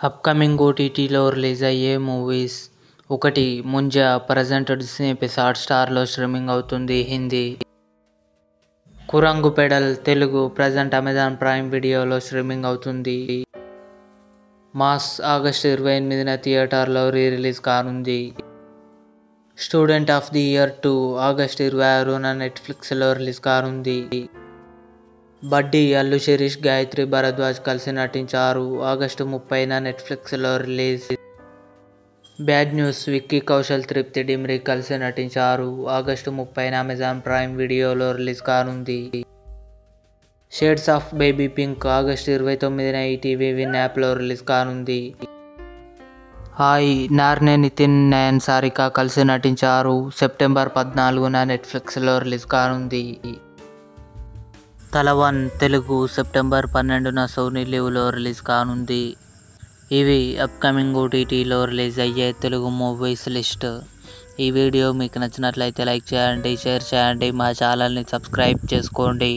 Upcoming ఓటీటీలో release అయ్యే movies ఒకటి ముంజా ప్రజెంట్ డిస్నీ హాట్‌స్టార్లో స్ట్రీమింగ్ అవుతుంది Hindi. Kurangu Pedal Telugu present Amazon Prime వీడియోలో స్ట్రీమింగ్ అవుతుంది. మాస్ ఆగస్టు 28న థియేటర్లో రిలీజ్ కానుంది. Student of the Year 2 August 26న నెట్ఫ్లిక్స్లో రిలీజ్ కానుంది. బడ్డీ అల్లు శిరీష్ గాయత్రి భరద్వాజ్ కలిసి నటించారు. ఆగస్టు 30న నెట్ఫ్లిక్స్లో release. Bad News Vicky Kaushal Tripti Dimri కలిసి నటించారు. ఆగస్టు 30న అమెజాన్ ప్రైమ్ వీడియోలో రిలీజ్ కానుంది. Shades of Baby Pink August 29న ఈటీవీ విన్ యాప్లో రిలీజ్ కానుంది. హాయ్ నార్నే నితిన్ నయన్ సారిక కలిసి నటించారు. సెప్టెంబర్ 14న నెట్ఫ్లిక్స్లో రిలీజ్ కానుంది. తల1 తెలుగు సెప్టెంబర్ 12న సోనీ లివ్లో రిలీజ్ కానుంది. ఇవి అప్కమింగ్ ఓటీటీలో రిలీజ్ అయ్యే తెలుగు మూవీస్ లిస్ట్. ఈ వీడియో మీకు నచ్చినట్లయితే లైక్ చేయండి, షేర్ చేయండి, మా ఛానల్ని సబ్స్క్రైబ్ చేసుకోండి.